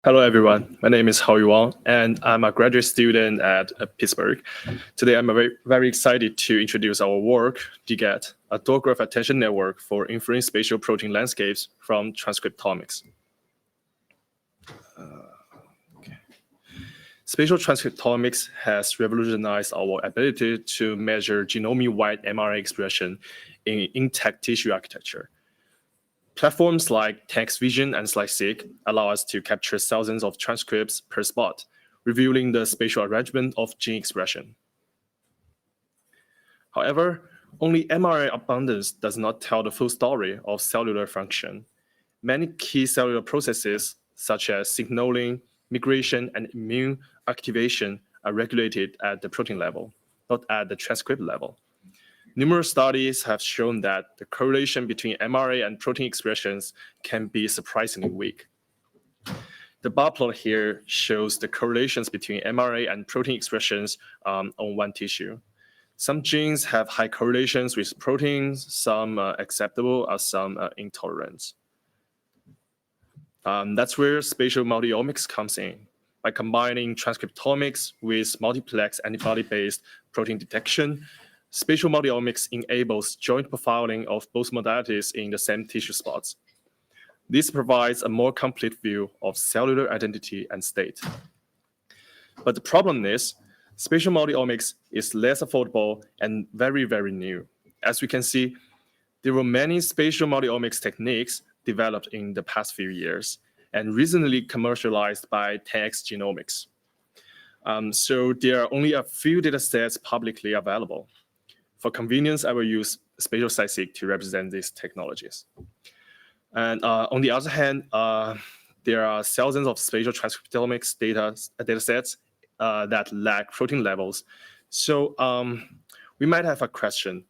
Hello, everyone. My name is Haoyu Wang, and I'm a graduate student at Pittsburgh. Today, I'm very excited to introduce our work, DGAT, a dual graph attention network for inferring spatial protein landscapes from transcriptomics. Spatial transcriptomics has revolutionized our ability to measure genome-wide mRNA expression in intact tissue architecture. Platforms like text vision and SlideSeq allow us to capture thousands of transcripts per spot, revealing the spatial arrangement of gene expression. However, only mRNA abundance does not tell the full story of cellular function. Many key cellular processes, such as signaling, migration, and immune activation, are regulated at the protein level, not at the transcript level. Numerous studies have shown that the correlation between mRNA and protein expressions can be surprisingly weak. The bar plot here shows the correlations between mRNA and protein expressions on one tissue. Some genes have high correlations with proteins, some acceptable, some intolerant. That's where spatial multiomics comes in. By combining transcriptomics with multiplex antibody-based protein detection, spatial multiomics enables joint profiling of both modalities in the same tissue spots. This provides a more complete view of cellular identity and state. But the problem is, spatial multiomics is less affordable and very, very new. As we can see, there were many spatial multiomics techniques developed in the past few years and recently commercialized by 10x Genomics. So there are only a few datasets publicly available. For convenience, I will use spatial SlideSeq to represent these technologies. And on the other hand, there are thousands of spatial transcriptomics datasets that lack protein levels. So we might have a question.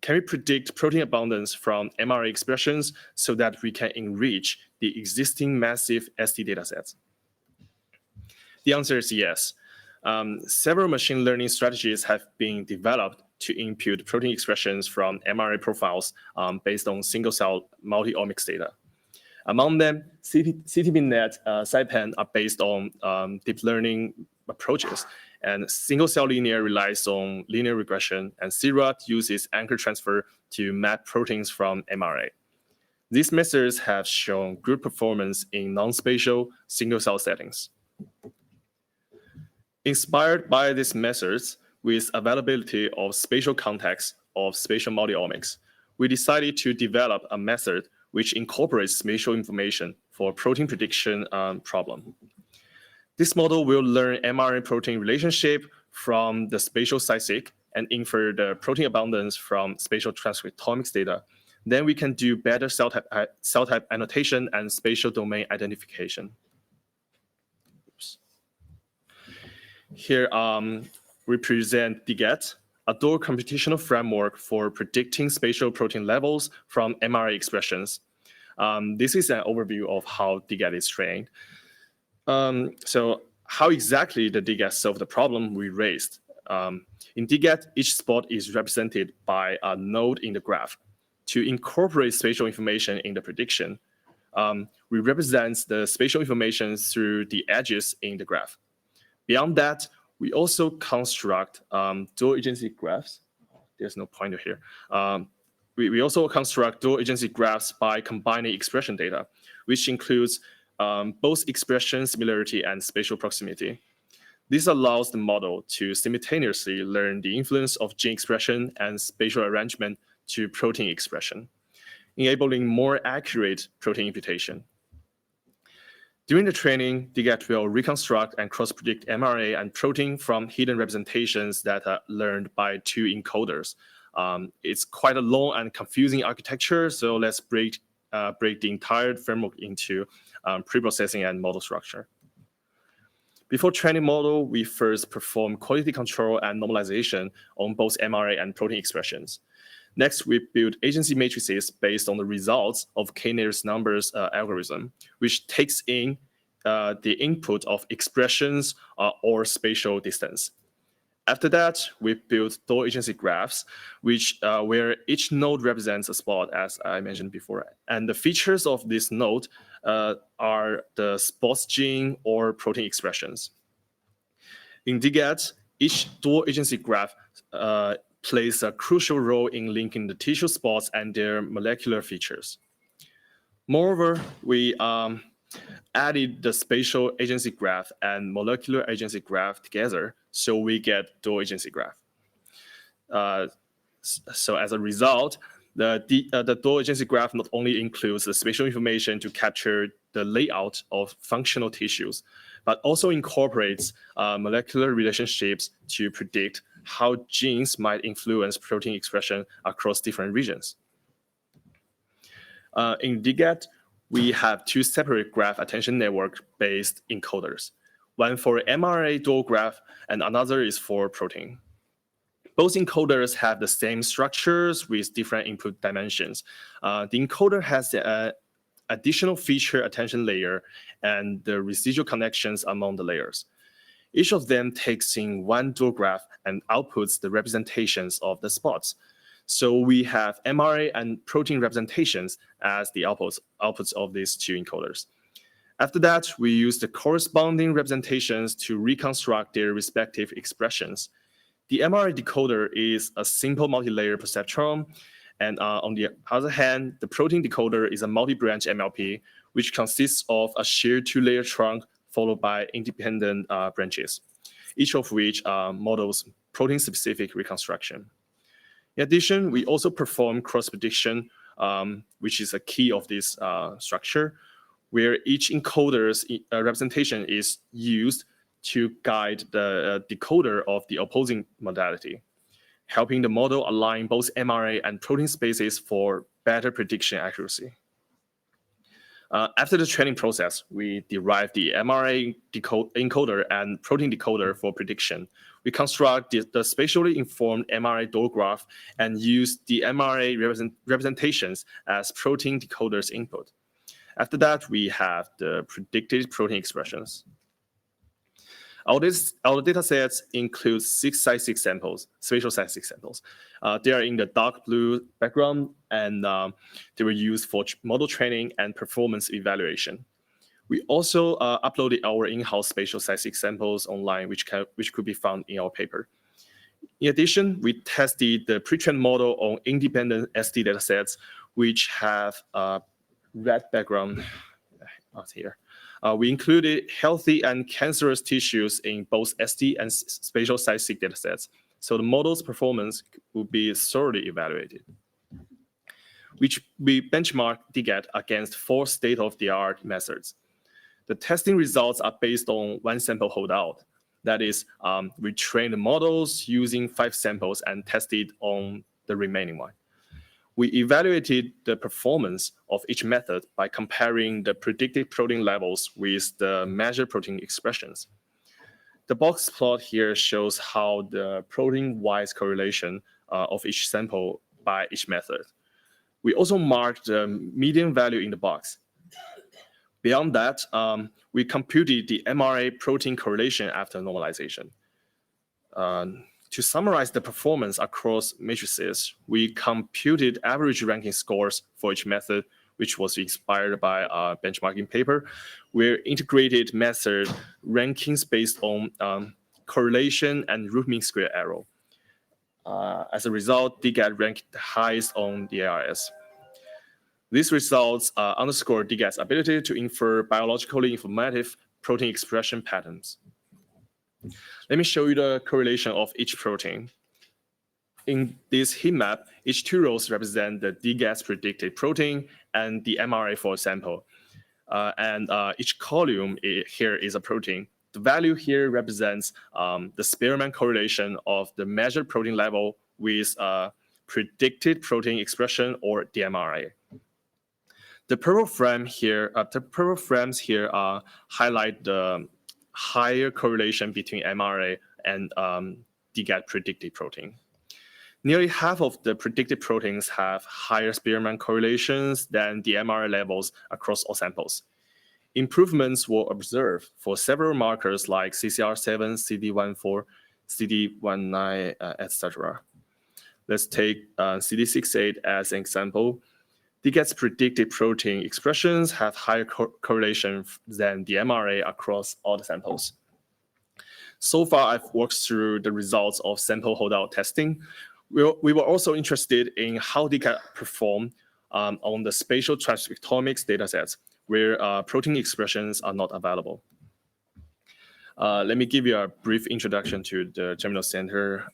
Can we predict protein abundance from mRNA expressions so that we can enrich the existing massive ST datasets? The answer is yes. Several machine learning strategies have been developed to impute protein expressions from mRNA profiles based on single-cell multi-omics data. Among them, CTBNet, SciPen are based on deep learning approaches, and single-cell linear relies on linear regression, and CRUD uses anchor transfer to map proteins from mRNA. These methods have shown good performance in non-spatial single-cell settings. Inspired by these methods, with availability of spatial context of spatial multiomics, we decided to develop a method which incorporates spatial information for protein prediction problem. This model will learn mRNA-protein relationship from the spatial SlideSeq and infer the protein abundance from spatial transcriptomics data. Then we can do better cell type annotation and spatial domain identification. Oops. Here, we present DGAT, a dual computational framework for predicting spatial protein levels from mRNA expressions. This is an overview of how DGAT is trained. So how exactly the DGAT solved the problem we raised? In DGAT, each spot is represented by a node in the graph. To incorporate spatial information in the prediction, we represent the spatial information through the edges in the graph. Beyond that, we also construct dual agency graphs. There's no pointer here. We also construct dual agency graphs by combining expression data, which includes both expression similarity and spatial proximity. This allows the model to simultaneously learn the influence of gene expression and spatial arrangement to protein expression, enabling more accurate protein imputation. During the training, DGAT will reconstruct and cross-predict mRNA and protein from hidden representations that are learned by two encoders. It's quite a long and confusing architecture, so let's break the entire framework into pre-processing and model structure. Before training model, we first perform quality control and normalization on both mRNA and protein expressions. Next, we build agency matrices based on the results of k-nearest numbers algorithm, which takes in the input of expressions or spatial distance. After that, we build dual agency graphs, where each node represents a spot, as I mentioned before. And the features of this node are the sports gene or protein expressions. In DGAT, each dual agency graph plays a crucial role in linking the tissue spots and their molecular features. Moreover, we added the spatial agency graph and molecular agency graph together, so we get dual agency graph. So as a result, the dual agency graph not only includes the spatial information to capture the layout of functional tissues, but also incorporates molecular relationships to predict how genes might influence protein expression across different regions. In DGAT, we have two separate graph attention network-based encoders, one for mRNA dual graph and another is for protein. Both encoders have the same structures with different input dimensions. The encoder has an additional feature attention layer and the residual connections among the layers. Each of them takes in one dual graph and outputs the representations of the spots. So we have mRNA and protein representations as the outputs of these two encoders. After that, we use the corresponding representations to reconstruct their respective expressions. The mRNA decoder is a simple multi-layer perceptron, and on the other hand, the protein decoder is a multi-branch MLP, which consists of a shared two-layer trunk followed by independent branches, each of which models protein-specific reconstruction. In addition, we also perform cross-prediction, which is a key of this structure, where each encoder's representation is used to guide the decoder of the opposing modality, helping the model align both mRNA and protein spaces for better prediction accuracy. After the training process, we derive the mRNA encoder and protein decoder for prediction. We construct the spatially informed mRNA dual graph and use the mRNA representations as protein decoder's input. After that, we have the predicted protein expressions. Our data sets include 6 Size6 samples, spatial Size6 samples. They are in the dark blue background, and they were used for model training and performance evaluation. We also uploaded our in-house spatial Size6 samples online, which could be found in our paper. In addition, we tested the pre-trained model on independent SD datasets, which have a red background out here. We included healthy and cancerous tissues in both SD and spatial Size6 datasets, so the model's performance will be thoroughly evaluated. Which we benchmark DGAT against 4 state-of-the-art methods. The testing results are based on one sample holdout. That is, we trained the models using 5 samples and tested on the remaining one. We evaluated the performance of each method by comparing the predicted protein levels with the measured protein expressions. The box plot here shows how the protein-wise correlation of each sample by each method. We also marked the median value in the box. Beyond that, we computed the mRNA protein correlation after normalization. To summarize the performance across matrices, we computed average ranking scores for each method, which was inspired by a benchmarking paper. We integrated method rankings based on correlation and root mean square error. As a result, DGAT ranked the highest on the ARS. These results underscore DGAT's ability to infer biologically informative protein expression patterns. Let me show you the correlation of each protein. In this heat map, each 2 rows represent the DGAT's predicted protein and the mRNA for sample. Each column here is a protein. The value here represents the Spearman correlation of the measured protein level with predicted protein expression, or the mRNA. The purple frames here highlight the higher correlation between mRNA and DGAT predicted protein. Nearly half of the predicted proteins have higher Spearman correlations than the mRNA levels across all samples. Improvements were observed for several markers like CCR7, CD14, CD19, etc. Let's take CD68 as an example. DGAT's predicted protein expressions have higher correlation than the MRA across all the samples. So far, I've worked through the results of sample holdout testing. We were also interested in how DGAT perform on the spatial transcriptomics datasets, where protein expressions are not available. Let me give you a brief introduction to the germinal center,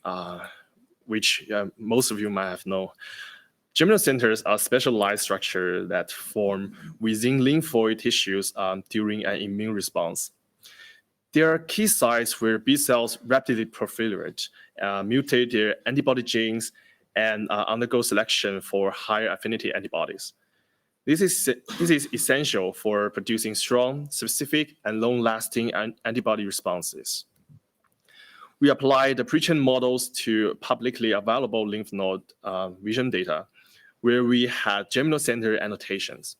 which most of you might have known. Germinal centers are specialized structures that form within lymphoid tissues during an immune response. They are key sites where B cells rapidly proliferate, mutate their antibody genes, and undergo selection for higher affinity antibodies. This is essential for producing strong, specific, and long-lasting antibody responses. We applied the pre-trained models to publicly available lymph node vision data, where we had germinal center annotations.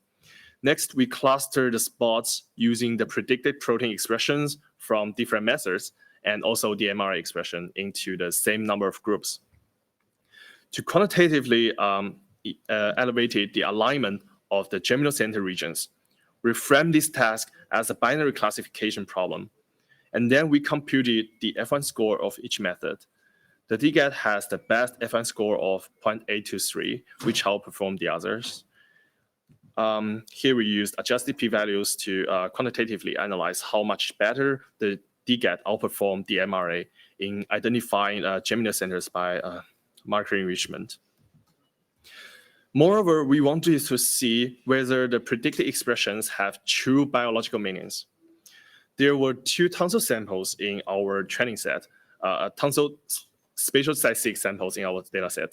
Next, we clustered the spots using the predicted protein expressions from different methods and also the MRA expression into the same number of groups. To quantitatively elevate the alignment of the germinal center regions, we framed this task as a binary classification problem. And then we computed the F1 score of each method. The DGAT has the best F1 score of 0.823, which outperformed the others. Here we used adjusted p-values to quantitatively analyze how much better the DGAT outperformed the MRA in identifying germinal centers by marker enrichment. Moreover, we wanted to see whether the predicted expressions have true biological meanings. There were 2 tonsil samples in our training set, tonsil spatial site-seq samples in our data set,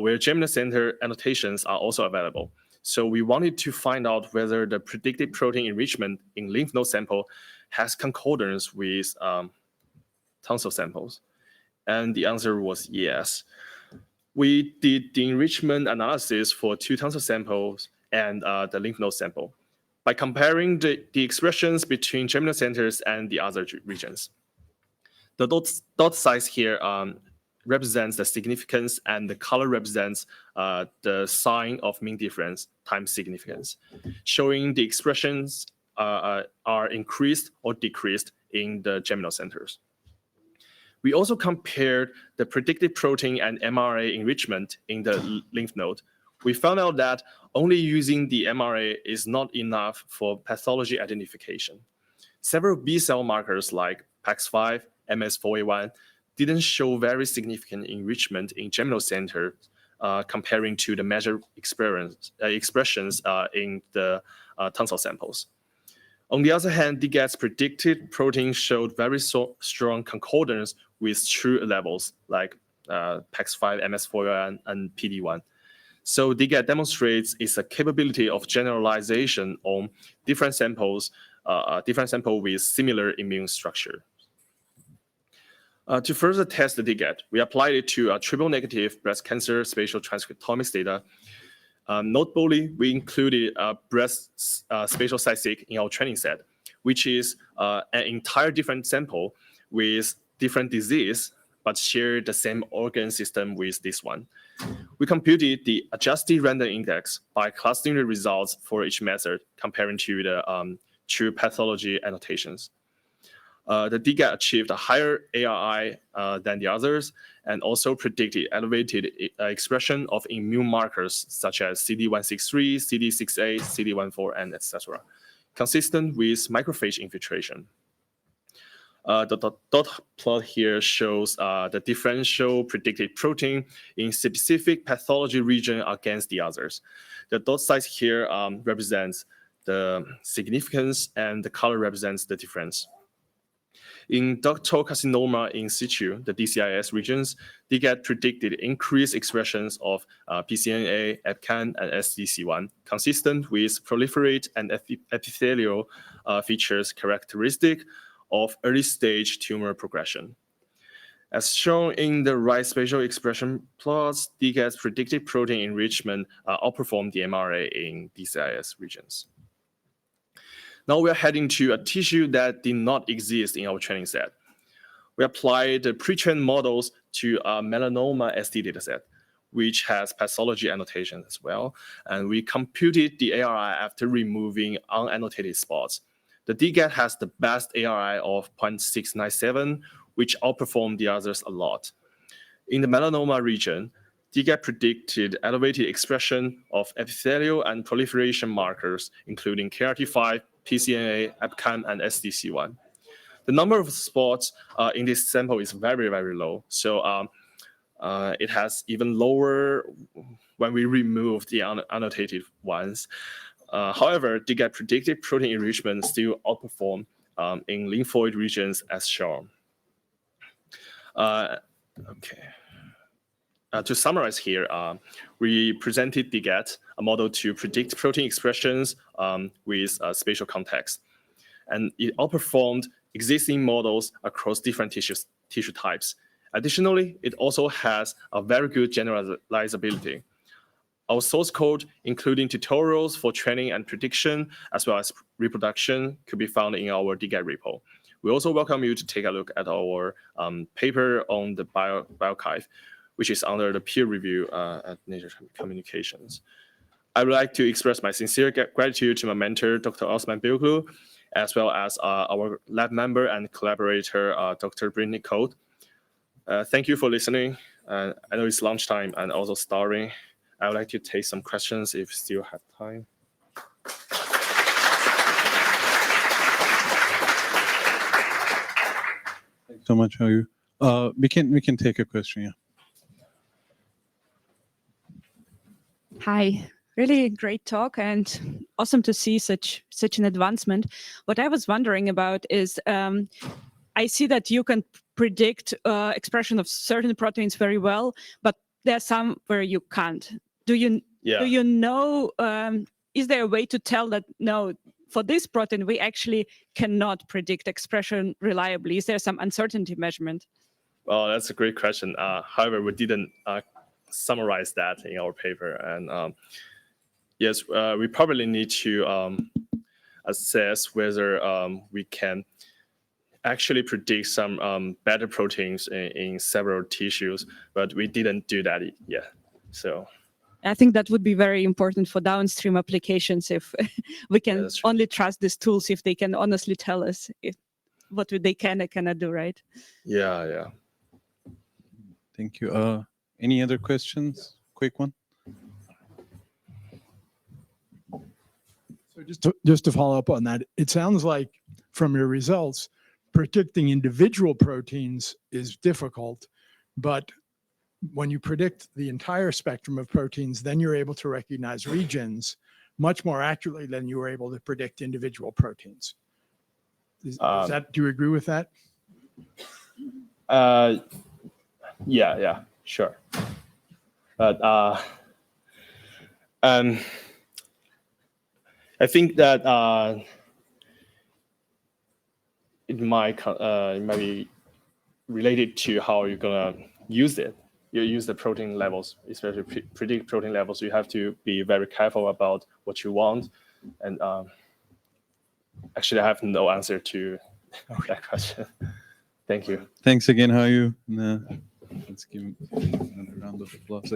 where germinal center annotations are also available. So we wanted to find out whether the predicted protein enrichment in lymph node sample has concordance with tonsil samples. And the answer was yes. We did the enrichment analysis for 2 tonsil samples and the lymph node sample by comparing the expressions between germinal centers and the other regions. The dot size here represents the significance, and the color represents the sign of mean difference times significance, showing the expressions are increased or decreased in the germinal centers. We also compared the predicted protein and MRA enrichment in the lymph node. We found out that only using the MRA is not enough for pathology identification. Several B cell markers like PAX5, MS4A1 didn't show very significant enrichment in germinal center comparing to the measured expressions in the tonsil samples. On the other hand, DGAT's predicted protein showed very strong concordance with true levels like PAX5, MS4A1, and PD1. So DGAT demonstrates its capability of generalization on different samples with similar immune structure. To further test the DGAT, we applied it to triple-negative breast cancer spatial transcriptomics data. Notably, we included breast spatial site-seq in our training set, which is an entire different sample with different disease, but share the same organ system with this one. We computed the adjusted random index by clustering the results for each method, comparing to the true pathology annotations. The DGAT achieved a higher ARI than the others, and also predicted elevated expression of immune markers such as CD163, CD68, CD14, and etc., consistent with macrophage infiltration. The dot plot here shows the differential predicted protein in specific pathology region against the others. The dot size here represents the significance, and the color represents the difference. In ductal carcinoma in situ, the DCIS regions, DGAT predicted increased expressions of PCNA, EpCAM, and SDC1, consistent with proliferate and epithelial features characteristic of early-stage tumor progression. As shown in the right spatial expression plots, DGAT's predicted protein enrichment outperformed the MRA in DCIS regions. Now we are heading to a tissue that did not exist in our training set. We applied the pre-trained models to a melanoma ST dataset. which has pathology annotation as well. And we computed the ARI after removing unannotated spots. The DGAT has the best ARI of 0.697, which outperformed the others a lot. In the melanoma region, DGAT predicted elevated expression of epithelial and proliferation markers, including KRT5, PCNA, EpCAM, and SDC1. The number of spots in this sample is very, very low. So it has even lower when we remove the annotated ones. However, DGAT predicted protein enrichment still outperformed in lymphoid regions as shown. Okay. To summarize here, we presented DGAT, a model to predict protein expressions with spatial context. And it outperformed existing models across different tissue types. Additionally, it also has a very good generalizability. Our source code, including tutorials for training and prediction, as well as reproduction, could be found in our DGAT repo. We also welcome you to take a look at our paper on the bioarchive, which is under the peer review at Nature Communications. I would like to express my sincere gratitude to my mentor, Dr. Osman Bilglu, as well as our lab member and collaborator, Dr. Brittany Cote. Thank you for listening. I know it's lunchtime and also starving. I would like to take some questions if you still have time. Thanks so much, Haoyu. We can take a question, yeah. Hi, really great talk and awesome to see such an advancement. What I was wondering about is I see that you can predict expression of certain proteins very well, but there are some where you can't. Do you know, is there a way to tell that, no, for this protein, we actually cannot predict expression reliably? Is there some uncertainty measurement? Well, that's a great question. However, we didn't summarize that in our paper. And yes, we probably need to assess whether we can actually predict some better proteins in several tissues, but we didn't do that yet. So I think that would be very important for downstream applications if we can only trust these tools if they can honestly tell us what they can and cannot do, right? Yeah. Thank you. Any other questions? Quick one. So just to follow up on that, it sounds like from your results, predicting individual proteins is difficult, but when you predict the entire spectrum of proteins, then you're able to recognize regions much more accurately than you were able to predict individual proteins. Do you agree with that? Yeah, sure. But I think that it might be related to how you're gonna use it. You use the protein levels, especially predict protein levels. You have to be very careful about what you want. And actually, I have no answer to that question. Thank you. Thanks again, Haoyu. Let's give him another round of applause.